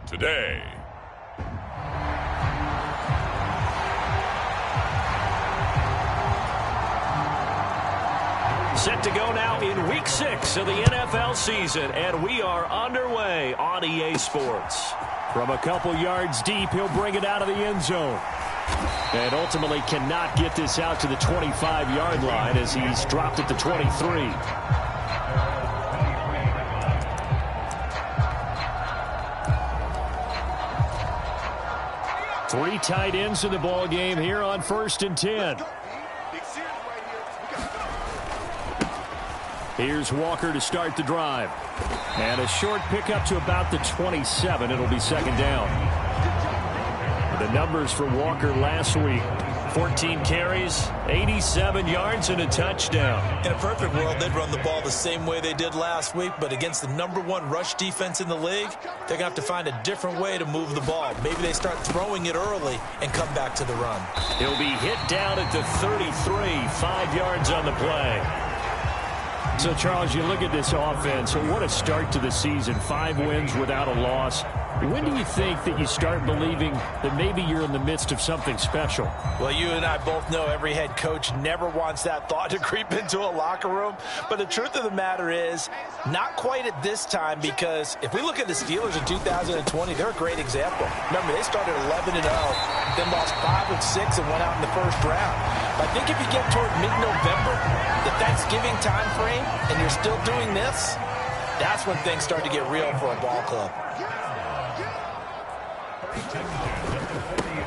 today. Set to go now in Week 6 of the NFL season, and we are underway on EA Sports. From a couple yards deep, he'll bring it out of the end zone. And ultimately cannot get this out to the 25-yard line as he's dropped at the 23. Three tight ends in the ball game here on 1st and 10. Here's Walker to start the drive. And a short pickup to about the 27. It'll be second down. The numbers for Walker last week: 14 carries, 87 yards, and a touchdown. In a perfect world, they'd run the ball the same way they did last week, but against the #1 rush defense in the league, they're going to have to find a different way to move the ball. Maybe they start throwing it early and come back to the run. He'll be hit down at the 33, 5 yards on the play. So, Charles, you look at this offense, what a start to the season. 5 wins without a loss. When do you think that you start believing that maybe you're in the midst of something special? Well, you and I both know every head coach never wants that thought to creep into a locker room. But the truth of the matter is, not quite at this time, because if we look at the Steelers in 2020, they're a great example. Remember, they started 11-0, then lost 5 of 6 and went out in the first round. But I think if you get toward mid-November, the Thanksgiving time frame, and you're still doing this, that's when things start to get real for a ball club.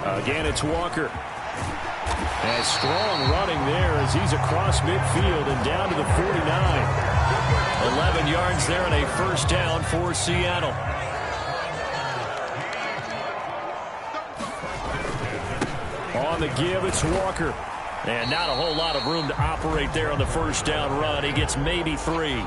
Again, it's Walker. And strong running there as he's across midfield and down to the 49. 11 yards there and a first down for Seattle. On the give, it's Walker. And not a whole lot of room to operate there on the first down run. He gets maybe 3.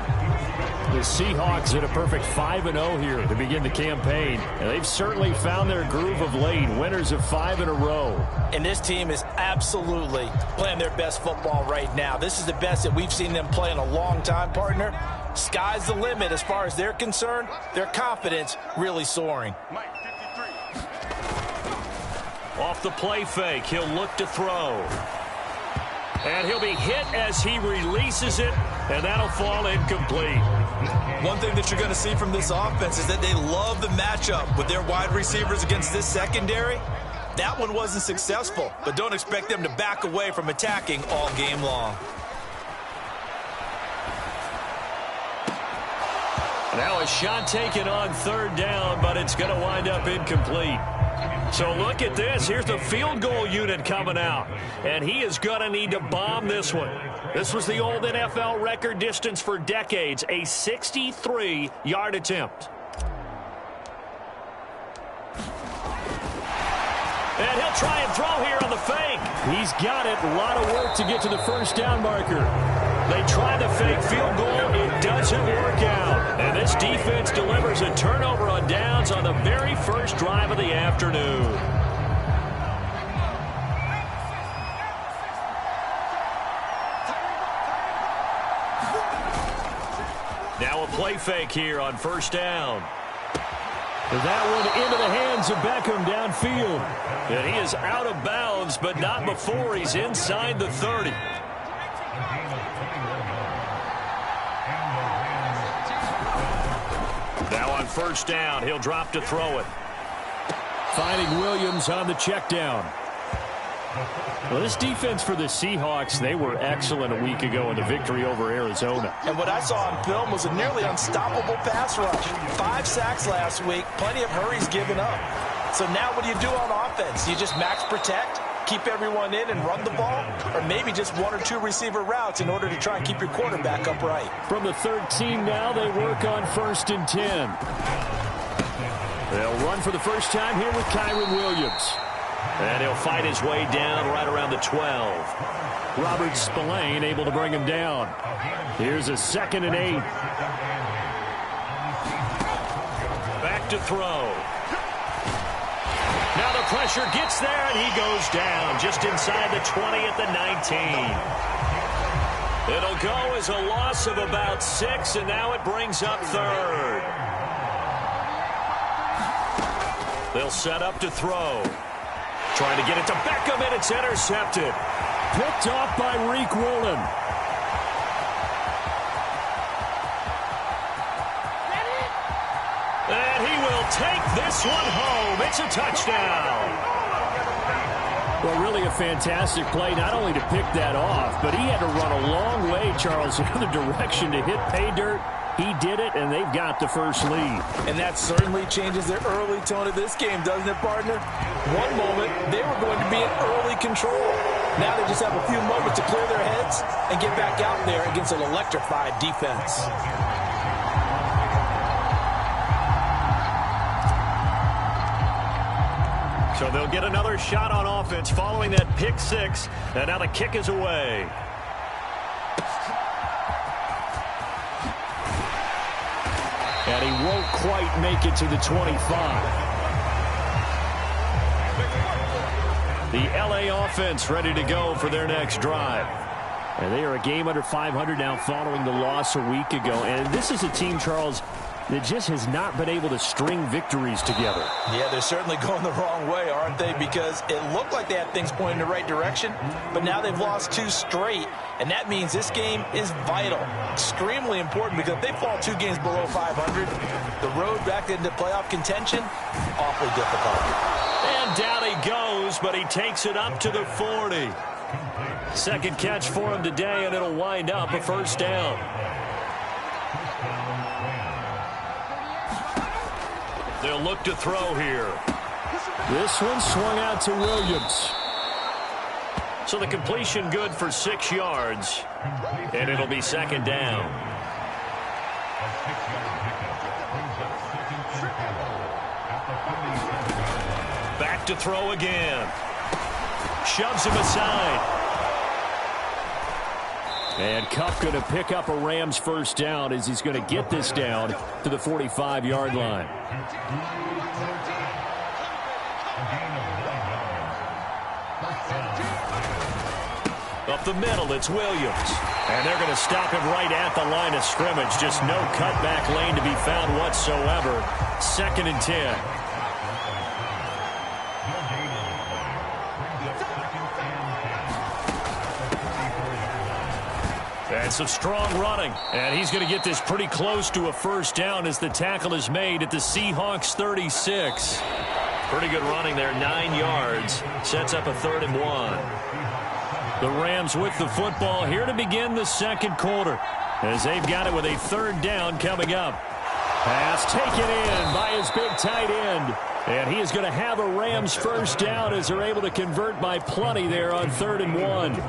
The Seahawks at a perfect 5-0 here to begin the campaign. And they've certainly found their groove of late. Winners of 5 in a row. And this team is absolutely playing their best football right now. This is the best that we've seen them play in a long time, partner. Sky's the limit as far as they're concerned. Their confidence really soaring. Off the play fake, he'll look to throw. And he'll be hit as he releases it, and that'll fall incomplete. One thing that you're going to see from this offense is that they love the matchup with their wide receivers against this secondary. That one wasn't successful, but don't expect them to back away from attacking all game long. Now a shot taken on 3rd down, but it's going to wind up incomplete. So look at this. Here's the field goal unit coming out. And he is going to need to bomb this one. This was the old NFL record distance for decades, a 63-yard attempt. And he'll try and throw here on the fake. He's got it. A lot of work to get to the first down marker. They try the fake field goal. It doesn't work out. And this defense delivers a turnover on downs on the very first drive of the afternoon. Now a play fake here on first down. That one into the hands of Beckham downfield. And he is out of bounds, but not before he's inside the 30. Now on first down, he'll drop to throw it. Finding Williams on the check down. Well, this defense for the Seahawks, they were excellent a week ago in the victory over Arizona. And what I saw on film was a nearly unstoppable pass rush. 5 sacks last week, plenty of hurries given up. So now what do you do on offense? You just max protect, keep everyone in and run the ball, or maybe just 1 or 2 receiver routes in order to try and keep your quarterback upright. From the 13 now, they work on 1st and 10. They'll run for the first time here with Kyren Williams. And he'll fight his way down right around the 12. Robert Spillane able to bring him down. Here's a 2nd and 8. Back to throw. Now the pressure gets there, and he goes down just inside the 20 at the 19. It'll go as a loss of about 6, and now it brings up 3rd. They'll set up to throw. Trying to get it to Beckham, and it's intercepted. Picked off by Riq Woolen. And he will take this one home. It's a touchdown. Well, really a fantastic play, not only to pick that off, but he had to run a long way, Charles, in the other direction to hit pay dirt. He did it, and they've got the first lead. And that certainly changes the early tone of this game, doesn't it, partner? One moment, they were going to be in early control. Now they just have a few moments to clear their heads and get back out there against an electrified defense. So they'll get another shot on offense following that pick six. And now the kick is away. And he won't quite make it to the 25. The LA offense ready to go for their next drive. And they are a game under 500 now following the loss a week ago. And this is a team, Charles, that just has not been able to string victories together. Yeah, they're certainly going the wrong way, aren't they? Because it looked like they had things pointing in the right direction, but now they've lost 2 straight, and that means this game is vital, extremely important, because if they fall 2 games below 500, the road back into playoff contention, awfully difficult. And down he goes, but he takes it up to the 40. Second catch for him today, and it'll wind up a first down. They'll look to throw here. This one swung out to Williams. So the completion good for 6 yards. And it'll be second down. Back to throw again. Shoves him aside. And Kupp going to pick up a Rams first down as he's going to get this down to the 45-yard line. Up the middle, it's Williams. And they're going to stop him right at the line of scrimmage. Just no cutback lane to be found whatsoever. Second and 10. And some strong running. And he's going to get this pretty close to a first down as the tackle is made at the Seahawks 36. Pretty good running there, 9 yards. Sets up a 3rd and 1. The Rams with the football here to begin the second quarter as they've got it with a 3rd down coming up. Pass taken in by his big tight end. And he is going to have a Rams first down as they're able to convert by plenty there on 3rd and 1.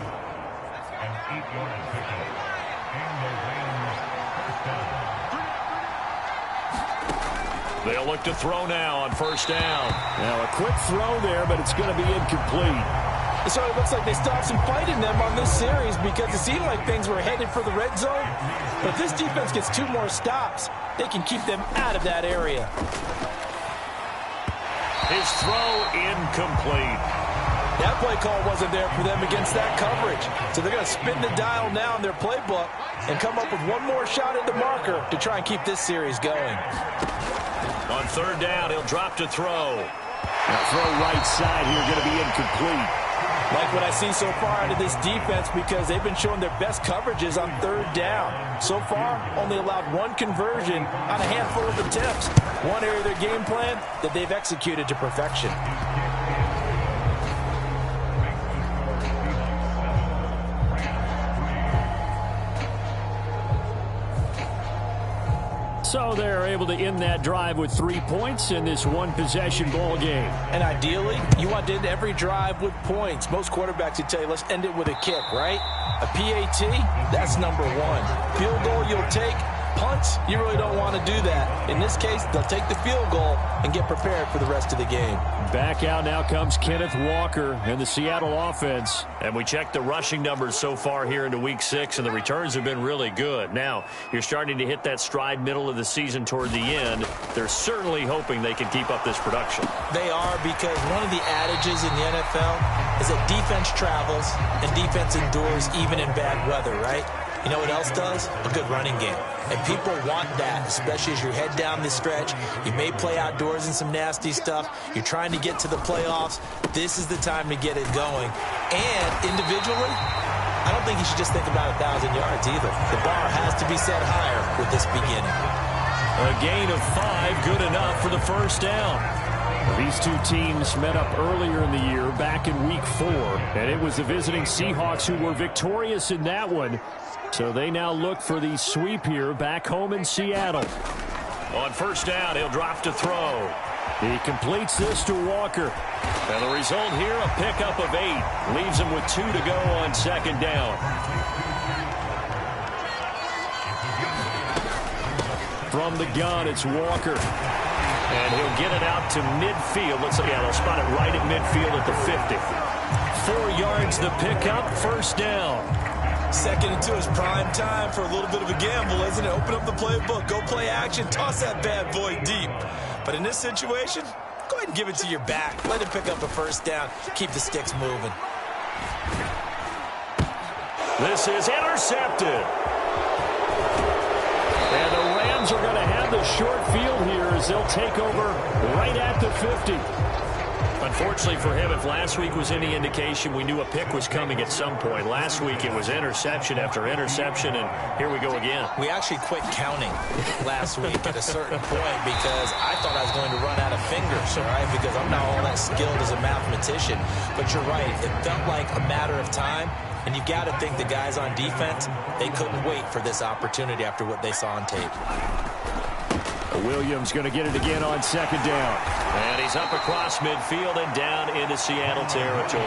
They'll look to throw now on first down. Now a quick throw there, but it's going to be incomplete. So it looks like they stopped some fight in them on this series because it seemed like things were headed for the red zone. But if this defense gets 2 more stops, they can keep them out of that area. His throw incomplete. That play call wasn't there for them against that coverage. So they're going to spin the dial now in their playbook and come up with 1 more shot at the marker to try and keep this series going. On 3rd down, he'll drop to throw. Now throw right side here, going to be incomplete. Like what I see so far out of this defense because they've been showing their best coverages on 3rd down. So far, only allowed 1 conversion on a handful of attempts. One area of their game plan that they've executed to perfection. So they're able to end that drive with 3 points in this 1-possession ball game. And ideally, you want to end every drive with points. Most quarterbacks would tell you, let's end it with a kick, right? A PAT, that's number 1. Field goal you'll take. Punts, you really don't want to do that. In this case, they'll take the field goal and get prepared for the rest of the game. Back out now comes Kenneth Walker and the Seattle offense. And we checked the rushing numbers so far here into Week 6, and the returns have been really good. Now, you're starting to hit that stride middle of the season toward the end. They're certainly hoping they can keep up this production. They are, because one of the adages in the NFL is that defense travels and defense endures even in bad weather, right? You know what else does? A good running game. And people want that, especially as you head down the stretch. You may play outdoors in some nasty stuff. You're trying to get to the playoffs. This is the time to get it going. And individually, I don't think you should just think about 1,000 yards either. The bar has to be set higher with this beginning. A gain of 5, good enough for the first down. These two teams met up earlier in the year, back in Week 4, and it was the visiting Seahawks who were victorious in that one. So they now look for the sweep here back home in Seattle. On first down, he'll drop to throw. He completes this to Walker. And the result here, a pickup of 8. Leaves him with 2 to go on second down. From the gun, it's Walker. And he'll get it out to midfield. Let's see. Yeah, they'll spot it right at midfield at the 50. 4 yards the pickup, first down. Second and 2 is prime time for a little bit of a gamble, isn't it? Open up the playbook, go play action, toss that bad boy deep. But in this situation, go ahead and give it to your back. Let him pick up a first down. Keep the sticks moving. This is intercepted. And the Rams are going to have the short field here as they'll take over right at the 50. Unfortunately for him, if last week was any indication, we knew a pick was coming at some point. Last week it was interception after interception, and here we go again. We actually quit counting last week at a certain point because I thought I was going to run out of fingers, all right, because I'm not all that skilled as a mathematician. But you're right, it felt like a matter of time, and you've got to think the guys on defense, they couldn't wait for this opportunity after what they saw on tape. Williams going to get it again on second down. And he's up across midfield and down into Seattle territory.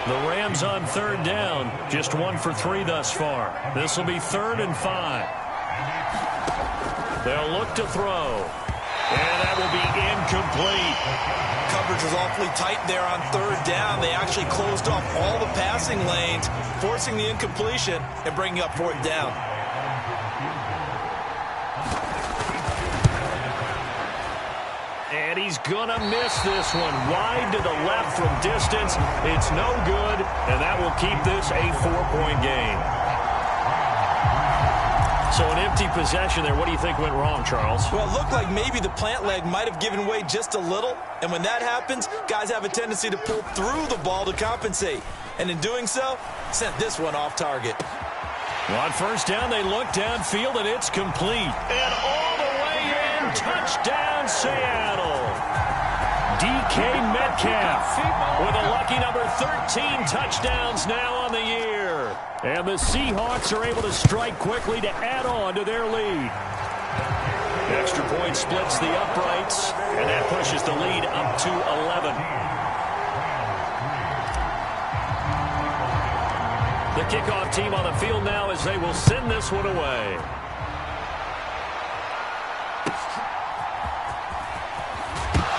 The Rams on third down, just 1 for 3 thus far. This will be 3rd and 5. They'll look to throw. And that will be incomplete. Coverage was awfully tight there on third down. They actually closed off all the passing lanes, forcing the incompletion and bringing up 4th down. And he's going to miss this one. Wide to the left from distance. It's no good, and that will keep this a 4-point game. So an empty possession there. What do you think went wrong, Charles? Well, it looked like maybe the plant leg might have given way just a little. And when that happens, guys have a tendency to pull through the ball to compensate. And in doing so, sent this one off target. On first down, they look downfield, and it's complete. And all the way in, touchdown, Seattle. DK Metcalf with a lucky number 13 touchdowns now on the year. And the Seahawks are able to strike quickly to add on to their lead. Extra point splits the uprights, and that pushes the lead up to 11. The kickoff team on the field now as they will send this one away.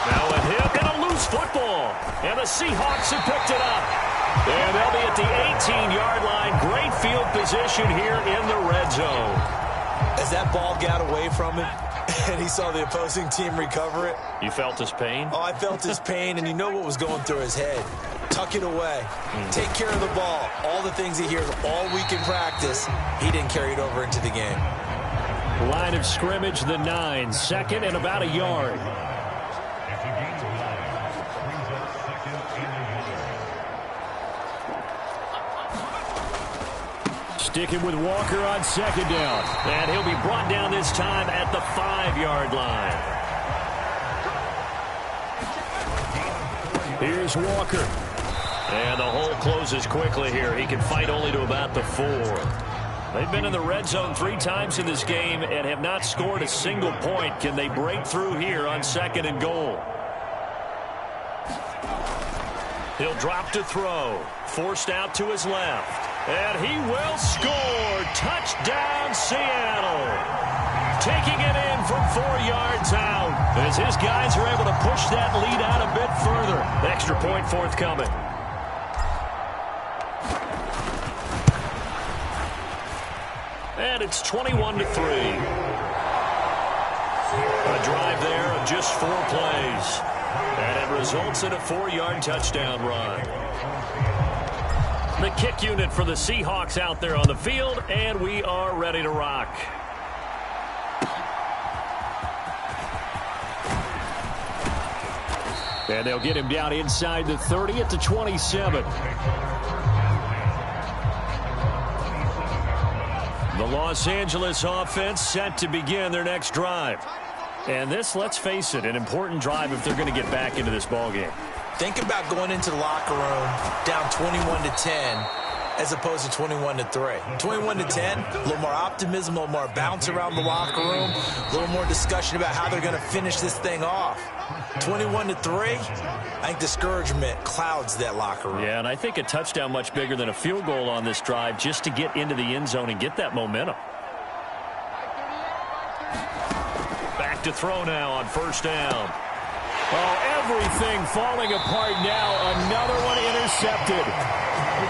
Now a hit and a loose football. And the Seahawks have picked it up. And they'll be at the 18-yard line. Great field position here in the red zone. As that ball got away from him and he saw the opposing team recover it. You felt his pain? Oh, I felt his pain, and you know what was going through his head. Tuck it away. Take care of the ball. All the things he hears all week in practice, he didn't carry it over into the game. Line of scrimmage, the 9. 2nd and about a yard. Sticking with Walker on second down. And he'll be brought down this time at the 5-yard line. Here's Walker. And the hole closes quickly here. He can fight only to about the 4. They've been in the red zone 3 times in this game and have not scored a single point. Can they break through here on 2nd and goal? He'll drop to throw. Forced out to his left. And he will score. Touchdown, Seattle. Taking it in from 4 yards out. As his guys are able to push that lead out a bit further. Extra point forthcoming. And it's 21-3. A drive there of just 4 plays. And it results in a 4-yard touchdown run. The kick unit for the Seahawks out there on the field, and we are ready to rock. And they'll get him down inside the 30 at the 27. The Los Angeles offense set to begin their next drive. And this, let's face it, an important drive if they're going to get back into this ballgame. Think about going into the locker room down 21-10 as opposed to 21-3. 21-10, a little more optimism, a little more bounce around the locker room, a little more discussion about how they're going to finish this thing off. 21-3, I think discouragement clouds that locker room. Yeah, and I think a touchdown much bigger than a field goal on this drive just to get into the end zone and get that momentum. Back to throw now on first down. Oh, everything falling apart now. Another one intercepted.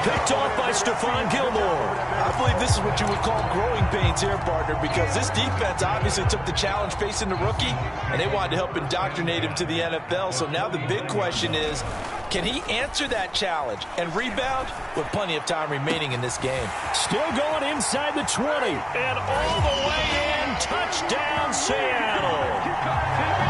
Picked off by Stephon Gilmore. I believe this is what you would call growing pains here, partner, because this defense obviously took the challenge facing the rookie, and they wanted to help indoctrinate him to the NFL. So now the big question is, can he answer that challenge and rebound with plenty of time remaining in this game? Still going inside the 20. And all the way in, touchdown Seattle.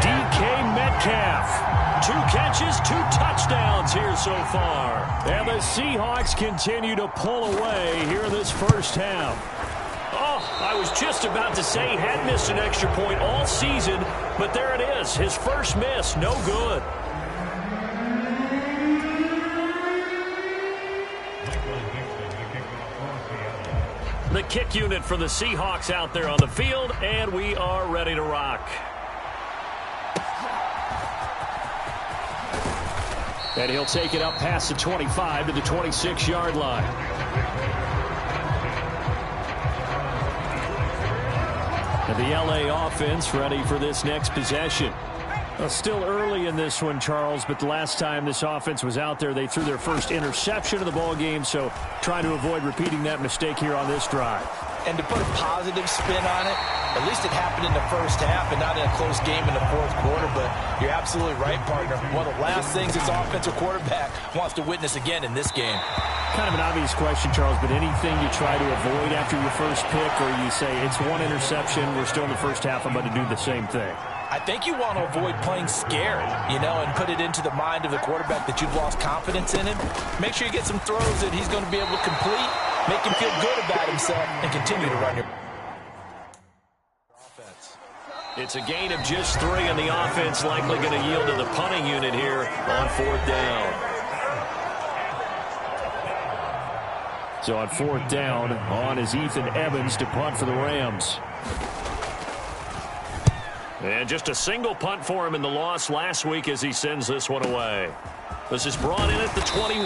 DK Metcalf. 2 catches, 2 touchdowns here so far. And the Seahawks continue to pull away here this first half. Oh, I was just about to say he had missed an extra point all season, but there it is. His first miss, no good. The kick unit for the Seahawks out there on the field, and we are ready to rock. And he'll take it up past the 25 to the 26-yard line. And the LA offense ready for this next possession. Still early in this one, Charles, but the last time this offense was out there, they threw their first interception of the ball game, so trying to avoid repeating that mistake here on this drive. And to put a positive spin on it, at least it happened in the first half and not in a close game in the fourth quarter. But you're absolutely right, partner. One of the last things this offensive quarterback wants to witness again in this game. Kind of an obvious question, Charles, but anything you try to avoid after your first pick, or you say it's one interception, we're still in the first half, I'm going to do the same thing? I think you want to avoid playing scared, and put it into the mind of the quarterback that you've lost confidence in him. Make sure you get some throws that he's going to be able to complete, make him feel good about himself, and continue to run your offense. It's a gain of just 3, and the offense likely going to yield to the punting unit here on 4th down. So on 4th down, on is Ethan Evans to punt for the Rams. And just a single punt for him in the loss last week as he sends this one away. This is brought in at the 21.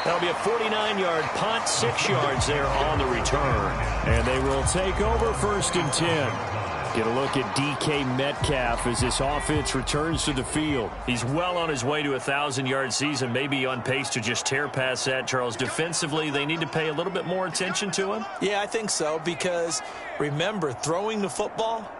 That'll be a 49-yard punt, 6 yards there on the return. And they will take over 1st and 10. Get a look at DK Metcalf as this offense returns to the field. He's well on his way to a 1,000-yard season, maybe on pace to just tear past that, Charles. Defensively, they need to pay a little bit more attention to him. Yeah, I think so, because remember, throwing the football,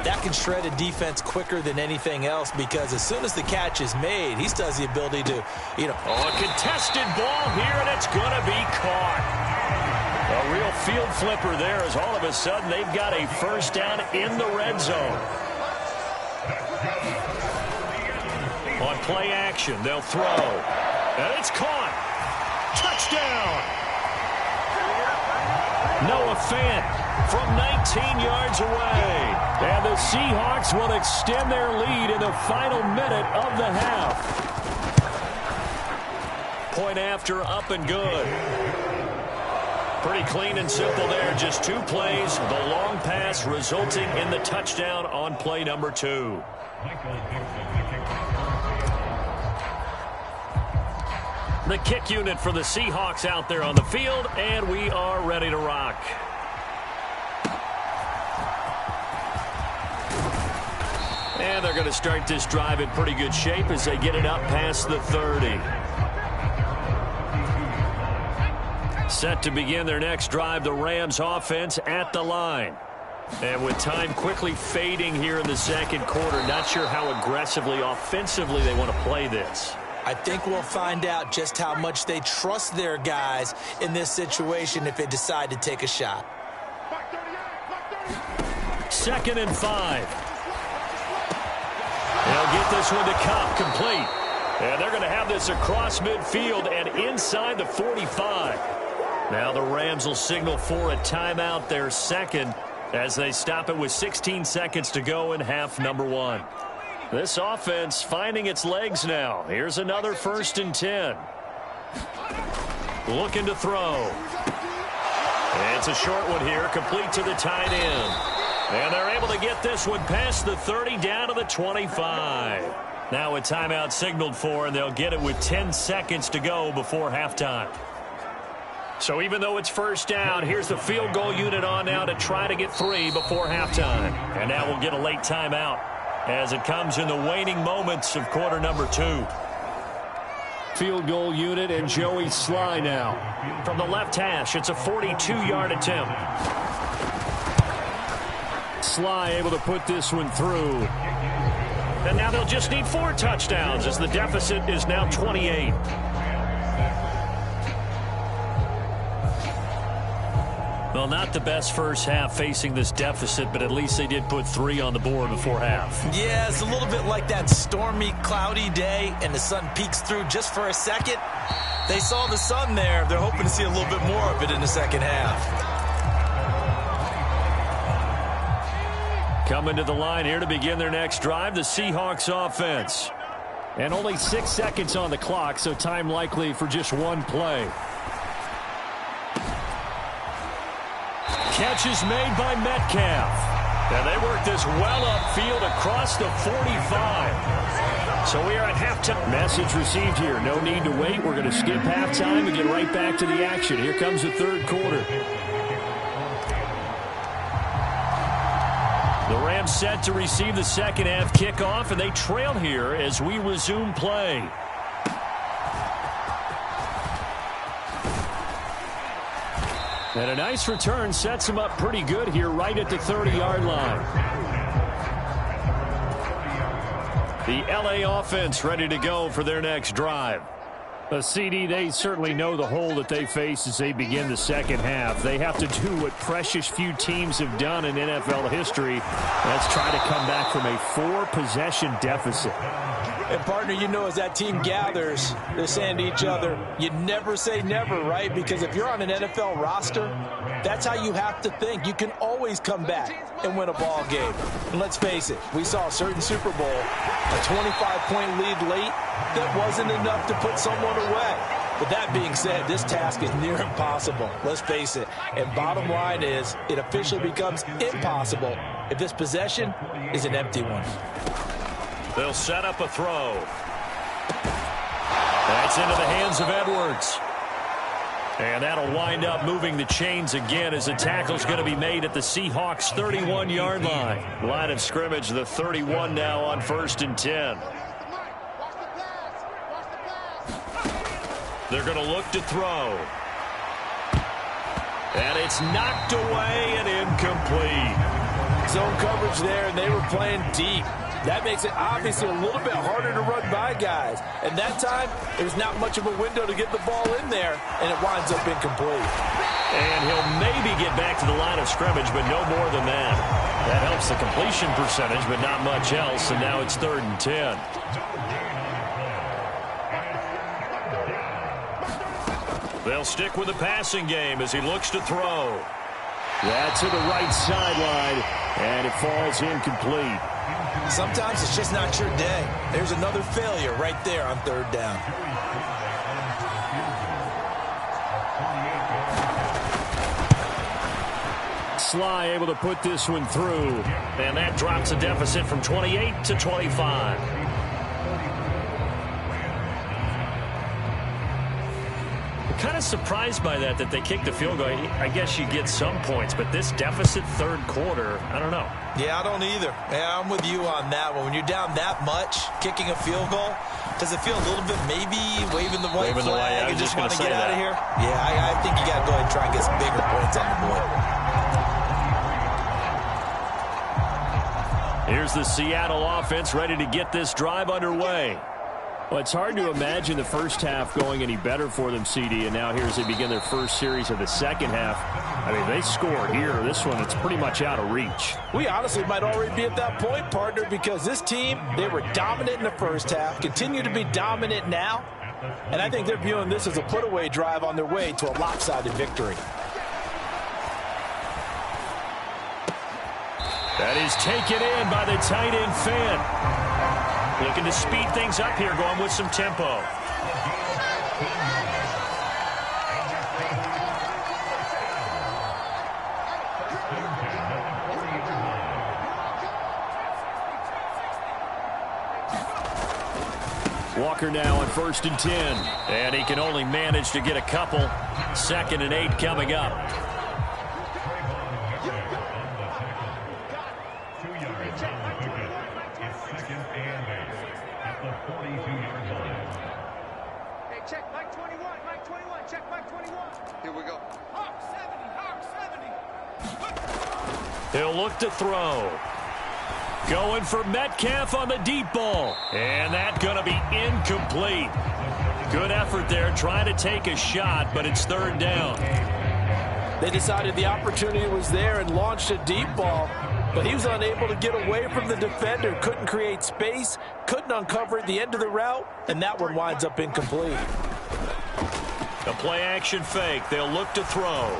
that can shred a defense quicker than anything else, because as soon as the catch is made, he still has the ability to, Oh, a contested ball here, and it's going to be caught. A real field flipper there, as all of a sudden they've got a first down in the red zone. On play action, they'll throw. And it's caught. Touchdown. Noah Fant from 19 yards away. And the Seahawks will extend their lead in the final minute of the half. Point after, up and good. Pretty clean and simple there. Just 2 plays. The long pass resulting in the touchdown on play number 2. The kick unit for the Seahawks out there on the field, and we are ready to rock. And they're going to start this drive in pretty good shape as they get it up past the 30. Set to begin their next drive, the Rams offense at the line. And with time quickly fading here in the second quarter, not sure how aggressively, offensively they want to play this. I think we'll find out just how much they trust their guys in this situation if they decide to take a shot. 2nd and 5. They'll get this one to Kupp, complete. And they're going to have this across midfield and inside the 45. Now the Rams will signal for a timeout, their second, as they stop it with 16 seconds to go in half number 1. This offense finding its legs now. Here's another 1st and 10. Looking to throw. It's a short one here, complete to the tight end. And they're able to get this one past the 30 down to the 25. Now a timeout signaled for, and they'll get it with 10 seconds to go before halftime. So even though it's 1st down, here's the field goal unit on now to try to get 3 before halftime. And now we'll get a late timeout as it comes in the waning moments of quarter number 2. Field goal unit and Joey Sly now. From the left hash, it's a 42-yard attempt. Sly able to put this one through. And now they'll just need 4 touchdowns as the deficit is now 28. Well, not the best first half facing this deficit, but at least they did put 3 on the board before half. Yeah, it's a little bit like that stormy, cloudy day, and the sun peeks through just for a second. They saw the sun there. They're hoping to see a little bit more of it in the second half. Coming to the line here to begin their next drive, the Seahawks offense. And only 6 seconds on the clock, so time likely for just one play. Catch is made by Metcalf. And they work this well upfield across the 45. So we are at halftime. Message received here. No need to wait. We're going to skip halftime and get right back to the action. Here comes the 3rd quarter. The Rams set to receive the second half kickoff, and they trail here as we resume play. And a nice return sets them up pretty good here right at the 30-yard line. The L.A. offense ready to go for their next drive. CD, they certainly know the hole that they face as they begin the second half. They have to do what precious few teams have done in NFL history. Let's try to come back from a 4-possession deficit. And, partner, you know, as that team gathers, they're saying to each other, you never say never, right? Because if you're on an NFL roster, that's how you have to think. You can always come back and win a ball game. And let's face it, we saw a certain Super Bowl, a 25-point lead late, that wasn't enough to put someone away. But that being said, this task is near impossible. Let's face it. And bottom line is, it officially becomes impossible if this possession is an empty one. They'll set up a throw. That's into the hands of Edwards. And that'll wind up moving the chains again as the tackle's going to be made at the Seahawks' 31-yard line. Line of scrimmage, the 31 now on 1st and 10. They're going to look to throw. And it's knocked away and incomplete. Zone coverage there, and they were playing deep. That makes it obviously a little bit harder to run by guys. And that time, there's not much of a window to get the ball in there, and it winds up incomplete. And he'll maybe get back to the line of scrimmage, but no more than that. That helps the completion percentage, but not much else, and now it's 3rd and 10. They'll stick with the passing game as he looks to throw. That's to the right sideline, and it falls incomplete. Sometimes it's just not your day. There's another failure right there on 3rd down. Sly able to put this one through. And that drops the deficit from 28 to 25. Kind of surprised by that they kicked the field goal. I guess you get some points, but this deficit 3rd quarter, I don't know. Yeah, I don't either. Yeah, I'm with you on that one. When you're down that much, kicking a field goal, does it feel a little bit maybe waving the white flag and just want to get out of here? Yeah, I think you got to go ahead and try and get some bigger points on the board. Here's the Seattle offense ready to get this drive underway. Well, it's hard to imagine the first half going any better for them, CD, and now here as they begin their first series of the second half. I mean, they score here. This one, it's pretty much out of reach. We honestly might already be at that point, partner, because this team, they were dominant in the first half, continue to be dominant now, and I think they're viewing this as a put-away drive on their way to a lopsided victory. That is taken in by the tight end Fant. Looking to speed things up here, going with some tempo. Walker now on 1st and 10. And he can only manage to get a couple. 2nd and 8 coming up. He'll look to throw. Going for Metcalf on the deep ball. And that's going to be incomplete. Good effort there trying to take a shot, but it's 3rd down. They decided the opportunity was there and launched a deep ball, but he was unable to get away from the defender, couldn't create space, couldn't uncover at the end of the route, and that one winds up incomplete. The play action fake. They'll look to throw.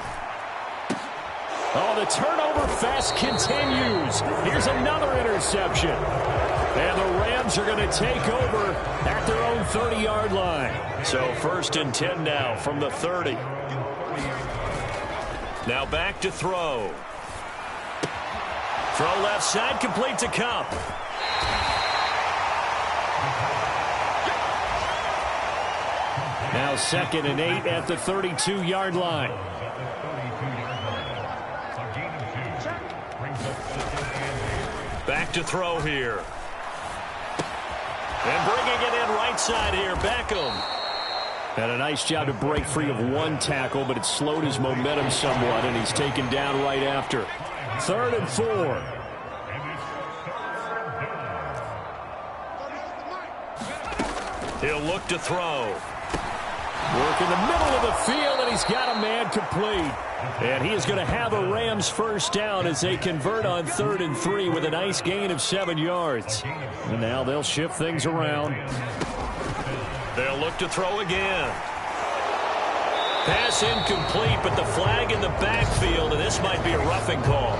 Oh, the turnover fest continues. Here's another interception. And the Rams are going to take over at their own 30-yard line. So 1st and 10 now from the 30. Now back to throw. Throw left side, complete to Kupp. Now 2nd and 8 at the 32-yard line. Back to throw here. And bringing it in right side here, Beckham. And a nice job to break free of one tackle, but it slowed his momentum somewhat, and he's taken down right after. 3rd and 4. He'll look to throw. Work in the middle of the field, and he's got a man complete. And he is going to have a Rams 1st down as they convert on 3rd and 3 with a nice gain of 7 yards. And now they'll shift things around. They'll look to throw again. Pass incomplete, but the flag in the backfield, and this might be a roughing call.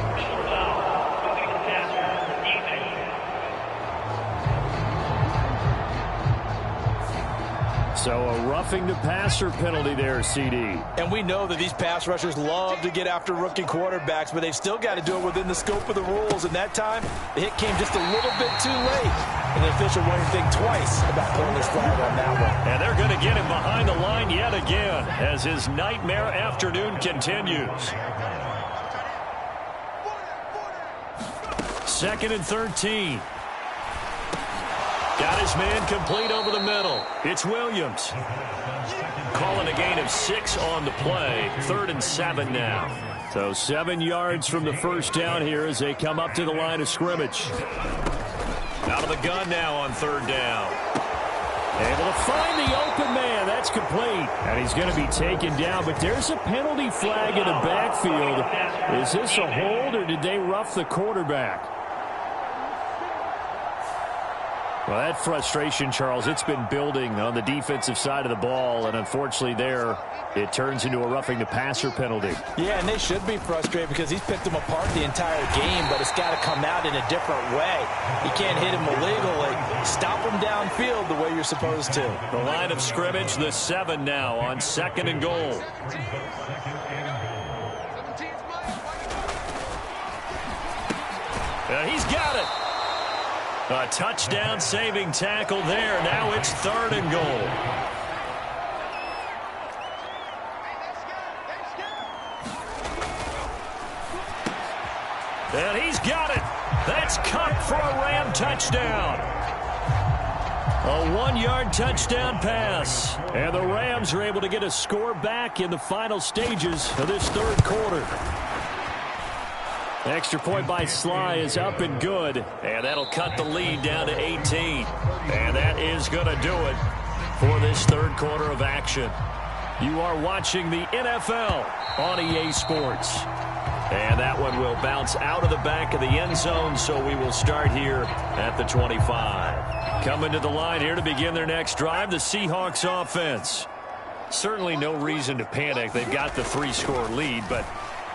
So a roughing the passer penalty there, CD. And we know that these pass rushers love to get after rookie quarterbacks, but they've still got to do it within the scope of the rules. And that time, the hit came just a little bit too late. And the official won't think twice about pulling his flag on that one. And they're going to get him behind the line yet again as his nightmare afternoon continues. 2nd and 13. Got his man complete over the middle. It's Williams. Calling a gain of 6 on the play. 3rd and 7 now. So 7 yards from the 1st down here as they come up to the line of scrimmage. Out of the gun now on 3rd down. Able to find the open man. That's complete. And he's going to be taken down, but there's a penalty flag in the backfield. Is this a hold, or did they rough the quarterback? Well, that frustration, Charles, it's been building on the defensive side of the ball, and unfortunately there, it turns into a roughing the passer penalty. Yeah, and they should be frustrated because he's picked them apart the entire game, but it's got to come out in a different way. You can't hit him illegally. Stop him downfield the way you're supposed to. The line of scrimmage, the 7 now on 2nd and goal. He's got it. A touchdown saving tackle there. Now it's 3rd and goal. And he's got it. That's Kupp for a Ram touchdown. A 1-yard touchdown pass. And the Rams are able to get a score back in the final stages of this 3rd quarter. Extra point by Sly is up and good. And that'll cut the lead down to 18. And that is going to do it for this third quarter of action. You are watching the NFL on EA Sports. And that one will bounce out of the back of the end zone, so we will start here at the 25. Coming to the line here to begin their next drive, the Seahawks offense. Certainly no reason to panic. They've got the 3-score lead, but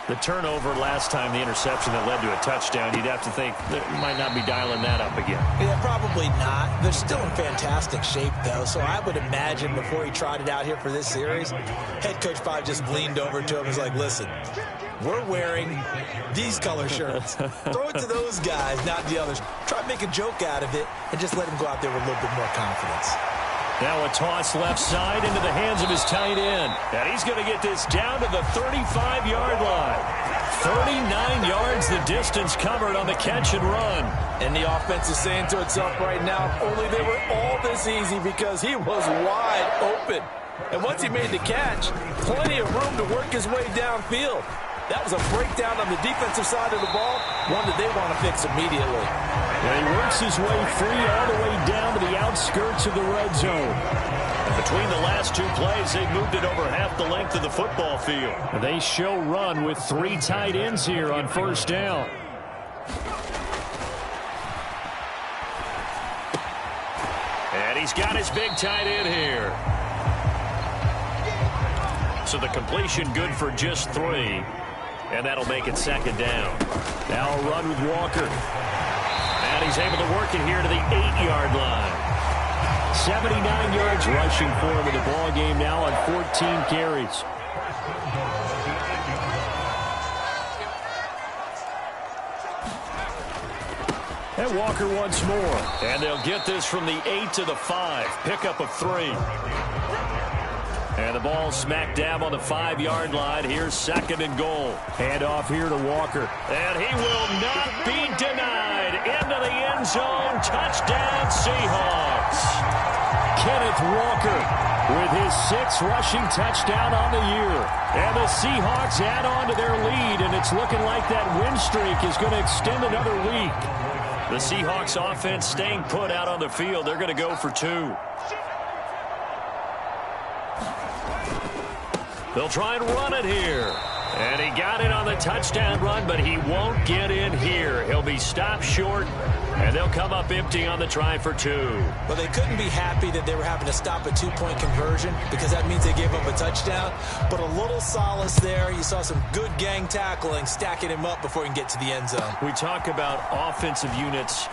the turnover last time, the interception that led to a touchdown, you'd have to think they might not be dialing that up again. Yeah, probably not. They're still in fantastic shape, though, so I would imagine before he trotted out here for this series, head coach probably just leaned over to him and was like, listen, we're wearing these color shirts. Throw it to those guys, not the others. Try to make a joke out of it and just let him go out there with a little bit more confidence. Now a toss left side into the hands of his tight end. And he's going to get this down to the 35-yard line. 39 yards the distance covered on the catch and run. And the offense is saying to itself right now, only they were all this easy because he was wide open. And once he made the catch, plenty of room to work his way downfield. That was a breakdown on the defensive side of the ball, one that they want to fix immediately. And he works his way free all the way down to the outskirts of the red zone. And between the last two plays, they moved it over half the length of the football field. They show run with 3 tight ends here on first down. And he's got his big tight end here. So the completion good for just 3. And that'll make it second down. Now a run with Walker. And he's able to work it here to the 8-yard line. 79 yards rushing for him in the ball game now on 14 carries. And Walker once more. And they'll get this from the 8 to the 5. Pickup of 3. And the ball smack dab on the 5-yard line. Here's second and goal. Hand off here to Walker. And he will not be denied. Into the end zone. Touchdown, Seahawks. Kenneth Walker with his 6th rushing touchdown on the year. And the Seahawks add on to their lead, and it's looking like that win streak is going to extend another week. The Seahawks offense staying put out on the field. They're going to go for 2. They'll try and run it here. And he got it on the touchdown run, but he won't get in here. He'll be stopped short, and they'll come up empty on the try for 2. Well, they couldn't be happy that they were having to stop a 2-point conversion because that means they gave up a touchdown. But a little solace there. You saw some good gang tackling, stacking him up before he can get to the end zone. We talk about offensive units.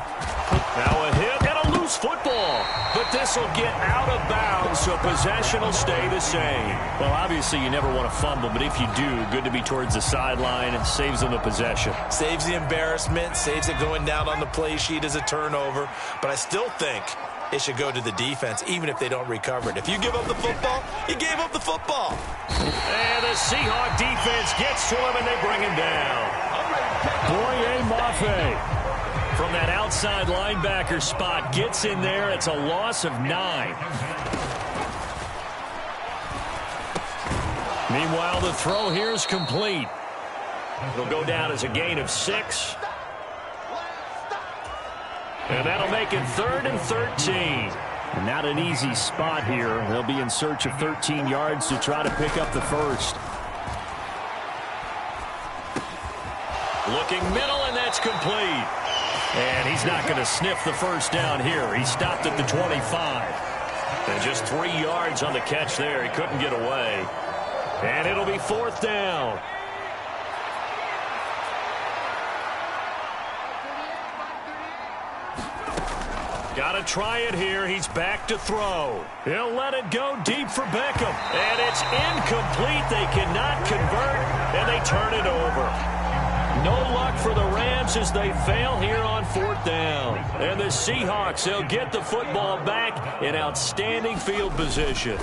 Now a hit and a loose football. But this will get out of bounds, so possession will stay the same. Well, obviously you never want to fumble, but if you do, good to be towards the sideline and saves them the possession. Saves the embarrassment, saves it going down on the play sheet as a turnover. But I still think it should go to the defense, even if they don't recover it. If you give up the football, you gave up the football. And the Seahawk defense gets to him, and they bring him down. Boye Mafe from that outside linebacker spot gets in there. It's a loss of 9. Meanwhile, the throw here is complete. It'll go down as a gain of 6. And that'll make it 3rd and 13. Not an easy spot here. They'll be in search of 13 yards to try to pick up the first. Looking middle, and that's complete. And he's not going to sniff the first down here. He stopped at the 25. And just 3 yards on the catch there. He couldn't get away. And it'll be 4th down. Got to try it here. He's back to throw. He'll let it go deep for Beckham. And it's incomplete. They cannot convert, and they turn it over. No luck for the Rams as they fail here on 4th down. And the Seahawks, they'll get the football back in outstanding field position.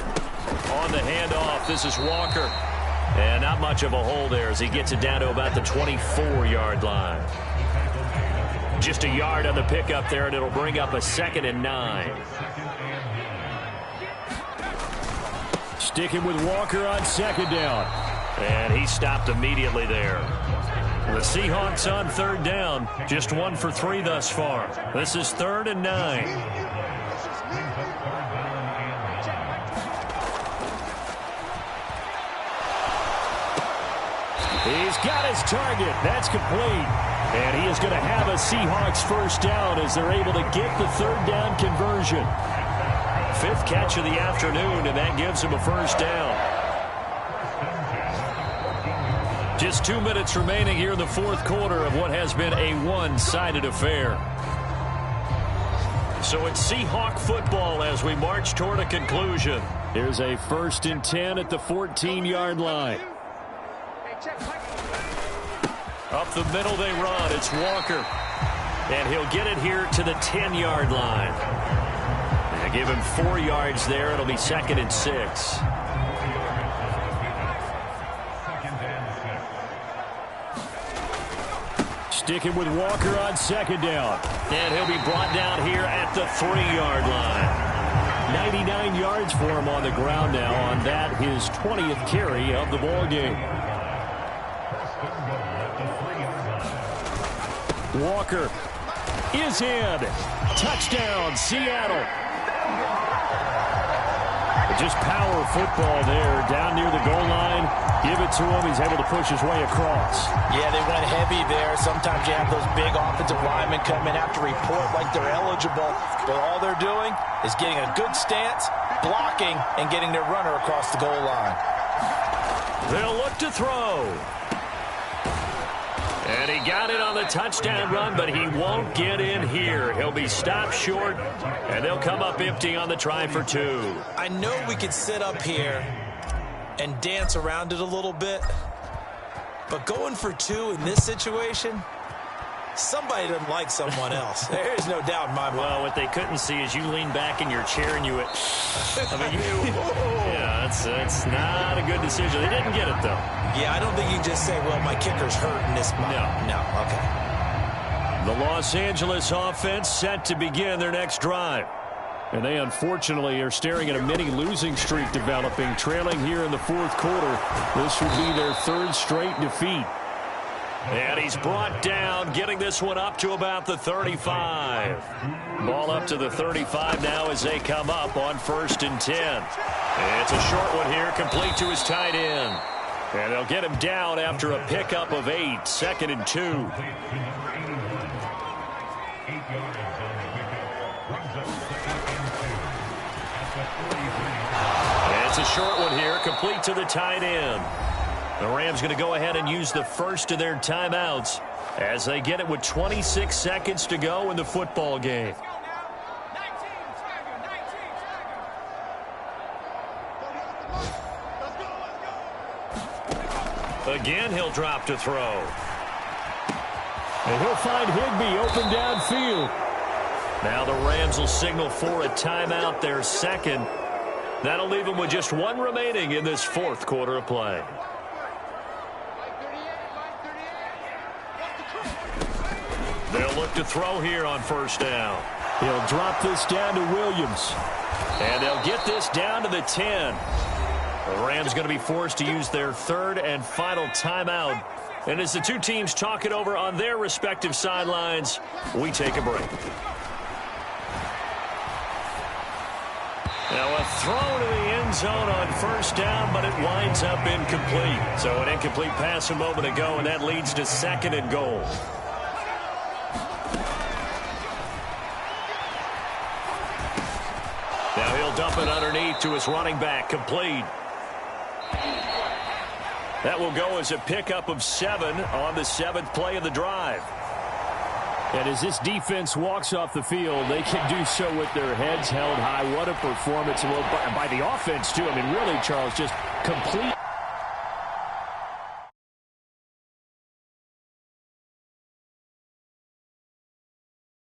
On the handoff, this is Walker. And not much of a hole there as he gets it down to about the 24-yard line. Just a yard on the pickup there, and it'll bring up a 2nd and 9. Sticking with Walker on 2nd down. And he stopped immediately there. The Seahawks on third down, just 1 for 3 thus far. This is 3rd and 9. He's got his target. That's complete. And he is going to have a Seahawks first down as they're able to get the 3rd down conversion. 5th catch of the afternoon, and that gives him a first down. Just 2 minutes remaining here in the 4th quarter of what has been a one-sided affair. So it's Seahawk football as we march toward a conclusion. Here's a 1st and 10 at the 14-yard line. Up the middle they run. It's Walker. And he'll get it here to the 10-yard line. And give him 4 yards there. It'll be 2nd and 6. Sticking with Walker on 2nd down. And he'll be brought down here at the 3-yard line. 99 yards for him on the ground now on that, his 20th carry of the ball game. Walker is in. Touchdown, Seattle. Just power football there down near the goal line. Give it to him. He's able to push his way across. Yeah, they went heavy there. Sometimes you have those big offensive linemen come in, have to report like they're eligible. But all they're doing is getting a good stance, blocking, and getting their runner across the goal line. They'll look to throw. And he got it on the touchdown run, but he won't get in here. He'll be stopped short, and they'll come up empty on the try for 2. I know we could sit up here and dance around it a little bit, but going for 2 in this situation, somebody doesn't like someone else. There's no doubt in my mind. Well, what they couldn't see is you lean back in your chair and you went, yeah, it's not a good decision. They didn't get it, though. Yeah, I don't think you can just say, well, my kicker's hurt in this moment. No, okay. The Los Angeles offense set to begin their next drive. And they unfortunately are staring at a mini losing streak developing, trailing here in the 4th quarter. This would be their 3rd straight defeat. And he's brought down, getting this one up to about the 35. Ball up to the 35 now as they come up on 1st and 10. It's a short one here, complete to his tight end. And they'll get him down after a pickup of 8, 2nd and 2. And it's a short one here, complete to the tight end. The Rams going to go ahead and use the first of their timeouts as they get it with 26 seconds to go in the football game. Again, he'll drop to throw. And he'll find Higbee open downfield. Now the Rams will signal for a timeout, their 2nd. That'll leave them with just 1 remaining in this 4th quarter of play. They'll look to throw here on 1st down. He'll drop this down to Williams. And they'll get this down to the 10. The Rams going to be forced to use their 3rd and final timeout. And as the two teams talk it over on their respective sidelines, we take a break. Now a throw to the end zone on 1st down, but it winds up incomplete. So an incomplete pass a moment ago, and that leads to 2nd and goal. Now he'll dump it underneath to his running back, complete. That will go as a pickup of 7 on the 7th play of the drive. And as this defense walks off the field, they can do so with their heads held high. What a performance by the offense, too. I mean, really, Charles, just complete